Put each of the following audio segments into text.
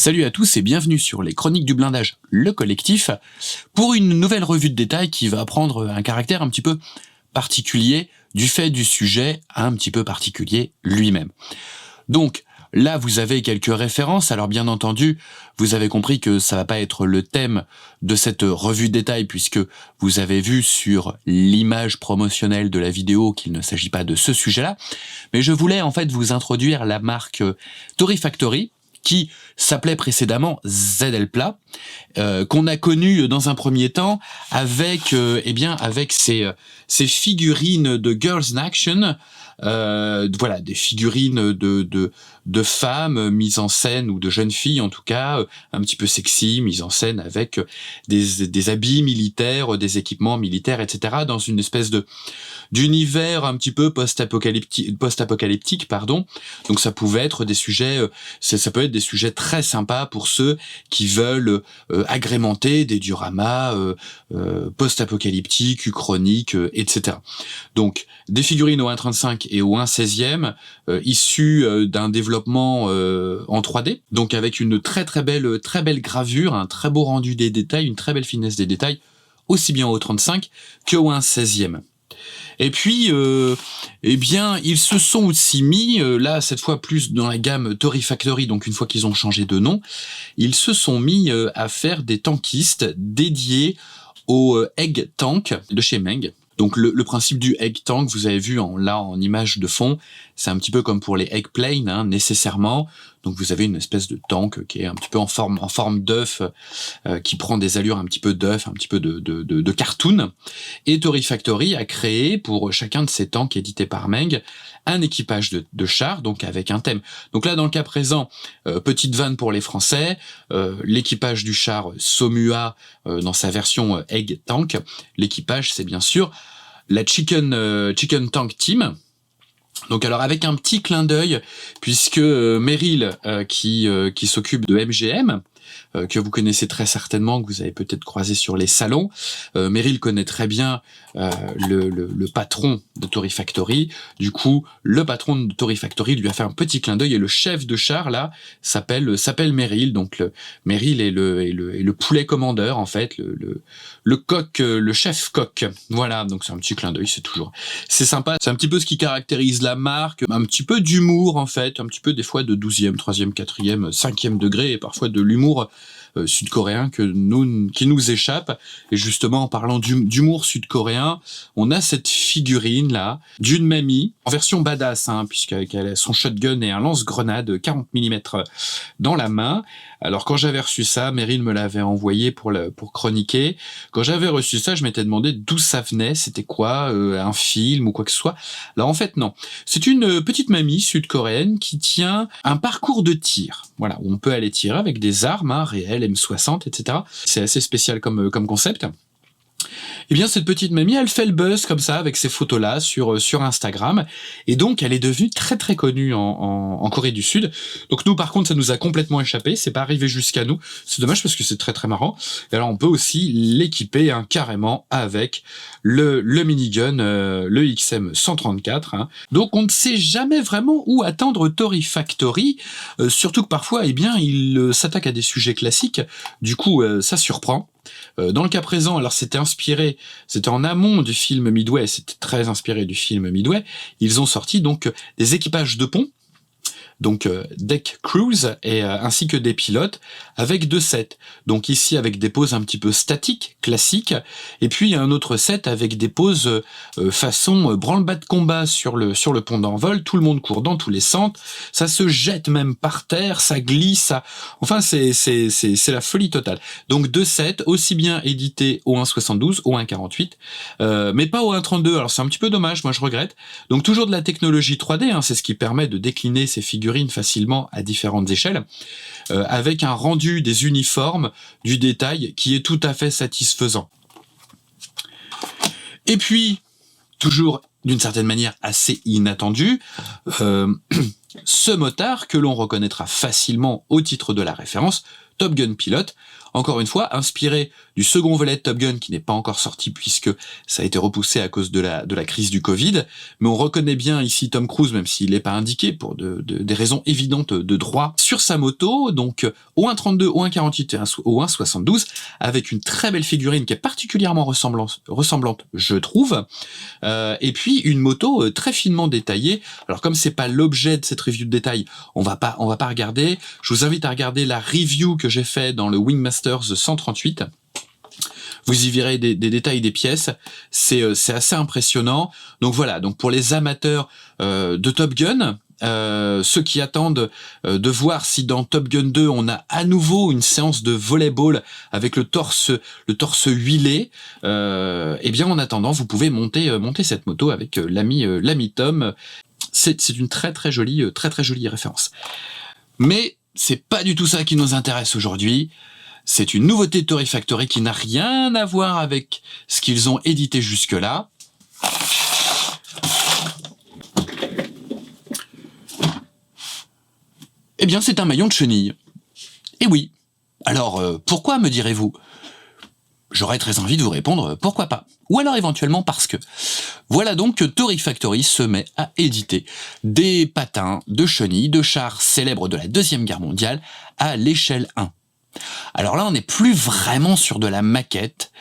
Salut à tous et bienvenue sur les Chroniques du Blindage, le collectif, pour une nouvelle revue de détail qui va prendre un caractère un petit peu particulier du fait du sujet un petit peu particulier lui-même. Donc là, vous avez quelques références. Alors bien entendu, vous avez compris que ça va pas être le thème de cette revue de détail puisque vous avez vu sur l'image promotionnelle de la vidéo qu'il ne s'agit pas de ce sujet-là. Mais je voulais en fait vous introduire la marque Tory Factory, qui s'appelait précédemment ZL-Pla, qu'on a connu dans un premier temps avec ces figurines de Girls in Action, voilà, des figurines de femmes mises en scène, ou de jeunes filles en tout cas, un petit peu sexy, mises en scène avec des habits militaires, des équipements militaires, etc., dans une espèce d'univers un petit peu post-apocalyptique, pardon. Donc ça pouvait être des sujets, ça peut être des sujets très sympas pour ceux qui veulent agrémenter des dioramas post-apocalyptiques, uchroniques, etc. Donc des figurines au 1.35 et au 1.16e, issues d'un développement en 3D, donc avec une très belle gravure, un très beau rendu des détails, une très belle finesse des détails, aussi bien au 35 que au 1.16e. Et puis, eh bien, ils se sont aussi mis, là, cette fois plus dans la gamme Tory Factory, donc une fois qu'ils ont changé de nom, ils se sont mis à faire des tankistes dédiés au Egg Tank de chez Meng. Donc le principe du Egg Tank, vous avez vu en image de fond, c'est un petit peu comme pour les Egg Plane, hein, nécessairement. Donc vous avez une espèce de tank qui est un petit peu en forme d'œuf, qui prend des allures un petit peu d'œuf, un petit peu de cartoon. Et Tory Factory a créé pour chacun de ces tanks édités par Meng un équipage de chars, donc avec un thème. Donc là, dans le cas présent, petite vanne pour les Français, l'équipage du char Somua dans sa version Egg Tank. L'équipage, c'est bien sûr la Chicken Tank Team. Donc alors avec un petit clin d'œil, puisque Meryl, qui s'occupe de MGM, que vous connaissez très certainement, que vous avez peut-être croisé sur les salons, Meryl connaît très bien le patron de Tory Factory. Du coup, le patron de Tory Factory lui a fait un petit clin d'œil, et le chef de char là s'appelle Meryl. Donc Meryl est le poulet commandeur en fait, le coq, le chef coq. Voilà, donc c'est un petit clin d'œil, c'est sympa. C'est un petit peu ce qui caractérise la marque, un petit peu d'humour en fait, un petit peu des fois de 12e, 3e, 4e, 5e degré, et parfois de l'humour sud-coréen qui nous échappe. Et justement, en parlant d'humour sud-coréen, on a cette figurine là d'une mamie en version badass, hein, puisqu'elle a son shotgun et un lance-grenade 40 mm dans la main. Alors quand j'avais reçu ça, Meryl me l'avait envoyé pour chroniquer. Quand j'avais reçu ça, je m'étais demandé d'où ça venait, c'était quoi, un film ou quoi que ce soit. Alors en fait non, c'est une petite mamie sud-coréenne qui tient un parcours de tir, voilà, où on peut aller tirer avec des armes, hein, réelles, M60, etc. C'est assez spécial comme concept. Eh bien, cette petite mamie, elle fait le buzz comme ça, avec ces photos-là sur Instagram, et donc elle est devenue très très connue en Corée du Sud. Donc nous, par contre, ça nous a complètement échappé, c'est pas arrivé jusqu'à nous, c'est dommage parce que c'est très très marrant. Et alors on peut aussi l'équiper, hein, carrément avec le minigun, le XM134, hein. Donc on ne sait jamais vraiment où attendre Tory Factory, surtout que parfois, eh bien, il s'attaque à des sujets classiques, du coup ça surprend. Dans le cas présent, alors c'était en amont du film Midway, c'était très inspiré du film Midway. Ils ont sorti donc des équipages de pont, donc deck crews, ainsi que des pilotes avec 2 sets. Donc ici avec des poses un petit peu statiques, classiques, et puis il y a un autre set avec des poses façon branle-bas de combat sur le pont d'envol. Tout le monde court dans tous les sens, ça se jette même par terre, ça glisse, enfin c'est la folie totale. Donc 2 sets, aussi bien édités au 1.72, au 1.48, mais pas au 1.32. Alors c'est un petit peu dommage, moi je regrette. Donc toujours de la technologie 3D, hein, c'est ce qui permet de décliner ces figurines facilement à différentes échelles, avec un rendu des uniformes, du détail qui est tout à fait satisfaisant. Et puis, toujours d'une certaine manière assez inattendu, ce motard que l'on reconnaîtra facilement au titre de la référence, Top Gun Pilot, encore une fois inspiré du second volet de Top Gun qui n'est pas encore sorti puisque ça a été repoussé à cause de la crise du Covid, mais on reconnaît bien ici Tom Cruise même s'il n'est pas indiqué pour des raisons évidentes de droit sur sa moto, donc au 1.32, au 1.48 et au 1.72 avec une très belle figurine qui est particulièrement ressemblante je trouve, et puis une moto très finement détaillée. Alors comme c'est pas l'objet de cette review de détail, on va pas regarder. Je vous invite à regarder la review que j'ai fait dans le Wingmasters 138. Vous y verrez des détails des pièces, c'est assez impressionnant. Donc voilà, donc pour les amateurs de Top Gun, ceux qui attendent de voir si dans Top Gun 2 on a à nouveau une séance de volleyball avec le torse huilé, eh bien en attendant vous pouvez monter cette moto avec l'ami Tom. C'est une très jolie référence. Mais c'est pas du tout ça qui nous intéresse aujourd'hui. C'est une nouveauté de Tory Factory qui n'a rien à voir avec ce qu'ils ont édité jusque-là. Eh bien, c'est un maillon de chenille. Et oui. Alors, pourquoi, me direz-vous ? J'aurais très envie de vous répondre, pourquoi pas ? Ou alors éventuellement parce que. Voilà donc que Tory Factory se met à éditer des patins de chenilles de chars célèbres de la Deuxième Guerre mondiale à l'échelle 1. Alors là, on n'est plus vraiment sur de la maquette,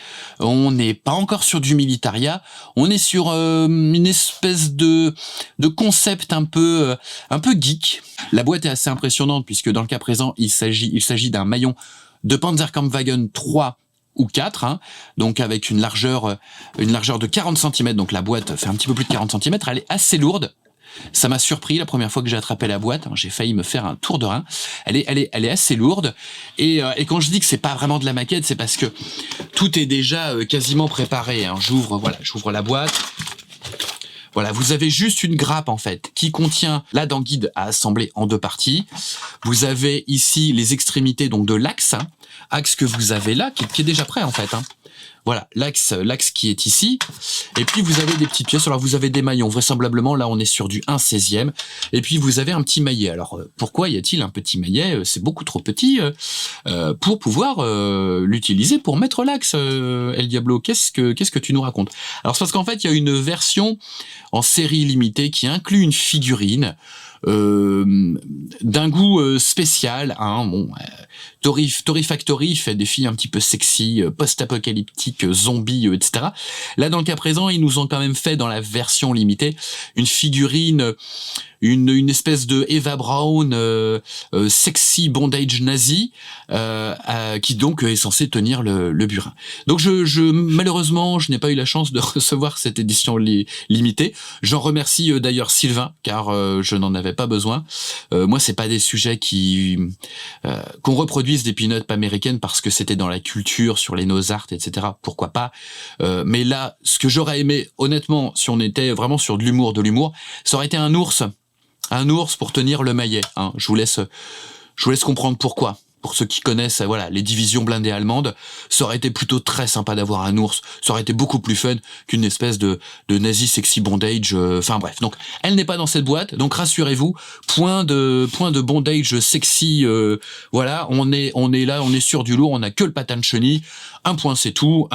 on n'est pas encore sur du militaria, on est sur une espèce de concept un peu geek. La boîte est assez impressionnante puisque dans le cas présent, il s'agit d'un maillon de Panzerkampfwagen 3 ou 4, hein, donc avec une largeur de 40 cm, donc la boîte fait un petit peu plus de 40 cm, elle est assez lourde. Ça m'a surpris la première fois que j'ai attrapé la boîte, hein, j'ai failli me faire un tour de rein. Elle est assez lourde et quand je dis que c'est pas vraiment de la maquette, c'est parce que tout est déjà quasiment préparé. Hein. J'ouvre la boîte. Voilà, vous avez juste une grappe en fait qui contient la dent guide à assembler en deux parties. Vous avez ici les extrémités donc de l'axe, hein, axe que vous avez là qui est déjà prêt en fait. Hein. Voilà, l'axe qui est ici. Et puis vous avez des petites pièces. Alors vous avez des maillons. Vraisemblablement, là on est sur du 1/16e. Et puis vous avez un petit maillet. Alors pourquoi y a-t-il un petit maillet ? C'est beaucoup trop petit pour pouvoir l'utiliser pour mettre l'axe. El Diablo, qu'est-ce que tu nous racontes ? Alors c'est parce qu'en fait il y a une version en série limitée qui inclut une figurine d'un goût spécial, hein, bon, Tory Factory fait des filles un petit peu sexy, post-apocalyptiques, zombies, etc. Là, dans le cas présent, ils nous ont quand même fait dans la version limitée une figurine, une espèce de Eva Braun sexy bondage nazi qui donc est censé tenir le burin. Donc malheureusement je n'ai pas eu la chance de recevoir cette édition limitée. J'en remercie d'ailleurs Sylvain car je n'en avais pas besoin. Moi c'est pas des sujets qu'on reproduise des pin-up américaines parce que c'était dans la culture sur les Nozart, etc. Pourquoi pas. Mais là ce que j'aurais aimé honnêtement si on était vraiment sur de l'humour, ça aurait été un ours pour tenir le maillet. Hein. Je vous laisse comprendre pourquoi. Pour ceux qui connaissent, voilà, les divisions blindées allemandes, ça aurait été plutôt très sympa d'avoir un ours. Ça aurait été beaucoup plus fun qu'une espèce de nazi sexy bondage. Enfin bref, donc elle n'est pas dans cette boîte. Donc rassurez-vous, point de bondage sexy. Voilà, on est là, on est sur du lourd. On n'a que le patin de chenille. Un point, c'est tout.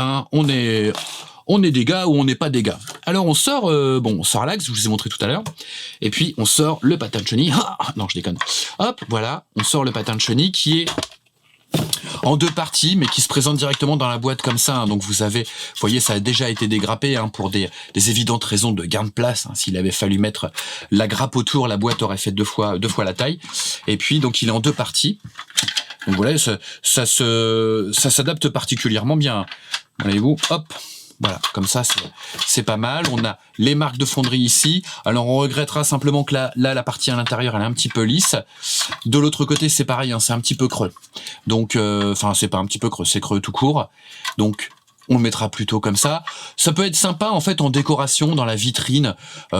On est des gars ou on n'est pas des gars. Alors on sort l'axe, je vous ai montré tout à l'heure, et puis on sort le patin de chenille. Ah, non, je déconne. Hop, voilà, on sort le patin de chenille qui est en deux parties, mais qui se présente directement dans la boîte comme ça. Hein. Donc vous voyez, ça a déjà été dégrappé hein, pour des évidentes raisons de gain de place. Hein. S'il avait fallu mettre la grappe autour, la boîte aurait fait deux fois la taille. Et puis donc il est en deux parties. Donc voilà, ça s'adapte particulièrement bien. Voyez-vous, hop. Voilà, comme ça, c'est pas mal. On a les marques de fonderie ici. Alors, on regrettera simplement que là, la partie à l'intérieur, elle est un petit peu lisse. De l'autre côté, c'est pareil, hein, c'est un petit peu creux. Donc, c'est pas un petit peu creux, c'est creux tout court. Donc, on le mettra plutôt comme ça. Ça peut être sympa, en fait, en décoration, dans la vitrine.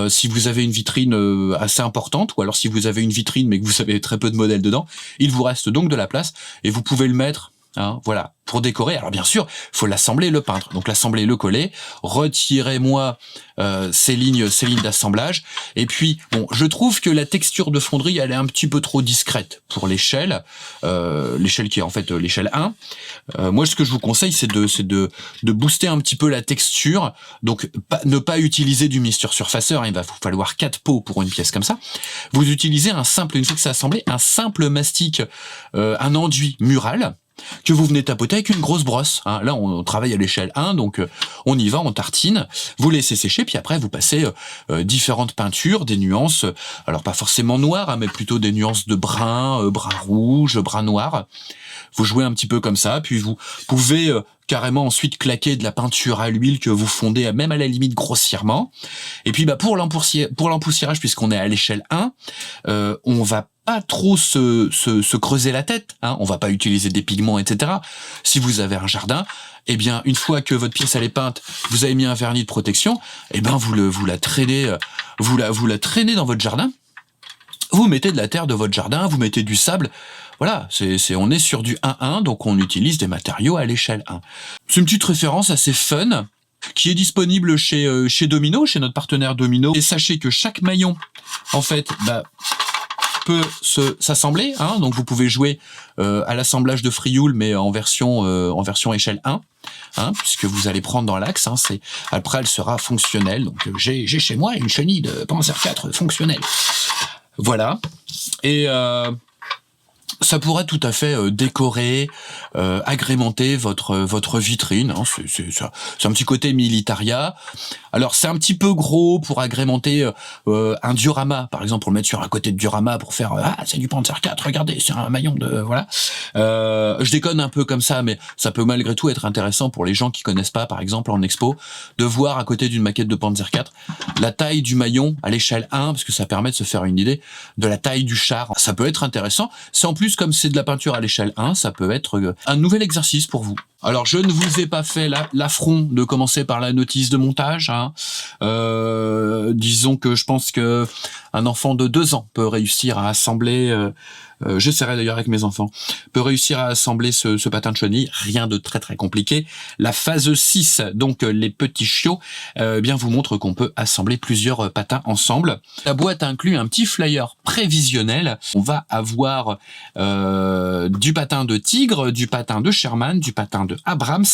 Si vous avez une vitrine assez importante, ou alors si vous avez une vitrine, mais que vous avez très peu de modèles dedans, il vous reste donc de la place, et vous pouvez le mettre Hein, voilà, pour décorer. Alors bien sûr, faut l'assembler, le peindre. Donc l'assembler, le coller. Retirez-moi ces lignes d'assemblage. Et puis, bon, je trouve que la texture de fonderie, elle est un petit peu trop discrète pour l'échelle. L'échelle qui est en fait l'échelle 1. Moi, ce que je vous conseille, c'est de booster un petit peu la texture. Donc, ne pas utiliser du Mr. Surfacer. Il va vous falloir 4 pots pour une pièce comme ça. Vous utilisez une fois que c'est assemblé, un simple mastic, un enduit mural, que vous venez tapoter avec une grosse brosse. Hein. Là, on travaille à l'échelle 1, donc on y va, on tartine, vous laissez sécher, puis après vous passez différentes peintures, des nuances, alors pas forcément noires, hein, mais plutôt des nuances de brun, brun rouge, brun noir. Vous jouez un petit peu comme ça, puis vous pouvez carrément ensuite claquer de la peinture à l'huile que vous fondez même à la limite grossièrement. Et puis pour l'empoussiérage, puisqu'on est à l'échelle 1, on va pas trop se creuser la tête, hein. On va pas utiliser des pigments, etc. Si vous avez un jardin, eh bien, une fois que votre pièce elle est peinte, vous avez mis un vernis de protection, eh ben vous la traînez dans votre jardin. Vous mettez de la terre de votre jardin, vous mettez du sable. Voilà, on est sur du 1-1, donc on utilise des matériaux à l'échelle 1. C'est une petite référence assez fun qui est disponible chez Domino, chez notre partenaire Domino. Et sachez que chaque maillon, en fait, peut s'assembler, hein, donc vous pouvez jouer à l'assemblage de Frioul, mais en version échelle 1, hein, puisque vous allez prendre dans l'axe, hein, après elle sera fonctionnelle, donc j'ai chez moi une chenille de Panzer 4 fonctionnelle. Voilà, et ça pourrait tout à fait décorer, agrémenter votre vitrine. Hein, c'est un petit côté militaria. Alors c'est un petit peu gros pour agrémenter un diorama, par exemple, pour le mettre sur un côté de diorama pour faire c'est du Panzer 4, regardez, c'est un maillon de voilà. Je déconne un peu comme ça, mais ça peut malgré tout être intéressant pour les gens qui connaissent pas, par exemple en expo, de voir à côté d'une maquette de Panzer 4 la taille du maillon à l'échelle 1, parce que ça permet de se faire une idée de la taille du char. Ça peut être intéressant. C'est en plus, comme c'est de la peinture à l'échelle 1, ça peut être un nouvel exercice pour vous. Alors, je ne vous ai pas fait l'affront de commencer par la notice de montage. Hein. Disons que je pense que un enfant de 2 ans peut réussir à assembler... j'essaierai d'ailleurs avec mes enfants, peut réussir à assembler ce patin de chenille, rien de très très compliqué. La phase 6, donc les petits chiots, bien vous montre qu'on peut assembler plusieurs patins ensemble. La boîte inclut un petit flyer prévisionnel. On va avoir du patin de Tigre, du patin de Sherman, du patin de Abrams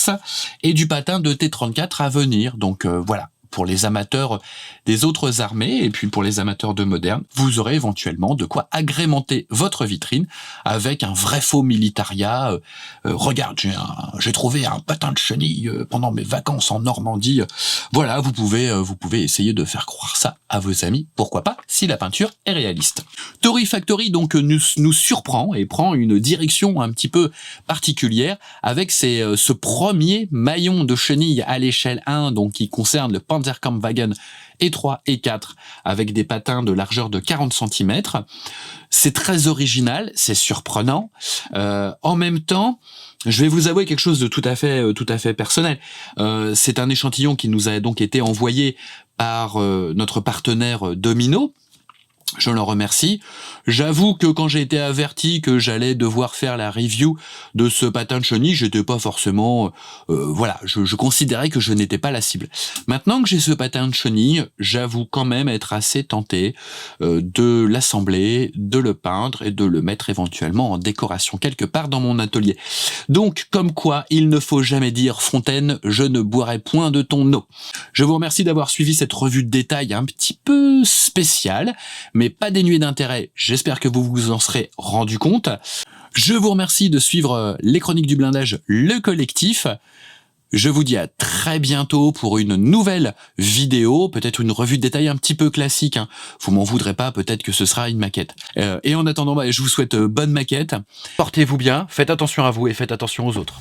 et du patin de T-34 à venir. Donc voilà. Pour les amateurs des autres armées et puis pour les amateurs de moderne, vous aurez éventuellement de quoi agrémenter votre vitrine avec un vrai faux militaria. Regarde, j'ai trouvé un patin de chenille pendant mes vacances en Normandie. Voilà, vous pouvez essayer de faire croire ça à vos amis. Pourquoi pas, si la peinture est réaliste. Torii Factory donc nous surprend et prend une direction un petit peu particulière avec ce premier maillon de chenille à l'échelle 1, donc qui concerne le Panzerkampfwagen E3 et 4 avec des patins de largeur de 40 cm. C'est très original, c'est surprenant. En même temps, je vais vous avouer quelque chose de tout à fait personnel. C'est un échantillon qui nous a donc été envoyé par notre partenaire Domino. Je l'en remercie. J'avoue que quand j'ai été averti que j'allais devoir faire la review de ce patin de chenille, j'étais pas forcément... voilà, je considérais que je n'étais pas la cible. Maintenant que j'ai ce patin de chenille, j'avoue quand même être assez tenté de l'assembler, de le peindre et de le mettre éventuellement en décoration quelque part dans mon atelier. Donc, comme quoi, il ne faut jamais dire Fontaine, je ne boirai point de ton eau. Je vous remercie d'avoir suivi cette revue de détail un petit peu spéciale, mais pas dénué d'intérêt. J'espère que vous vous en serez rendu compte. Je vous remercie de suivre les Chroniques du Blindage, le collectif. Je vous dis à très bientôt pour une nouvelle vidéo, peut-être une revue de détail un petit peu classique. Hein. Vous m'en voudrez pas, peut-être que ce sera une maquette. Et en attendant, je vous souhaite bonne maquette. Portez-vous bien, faites attention à vous et faites attention aux autres.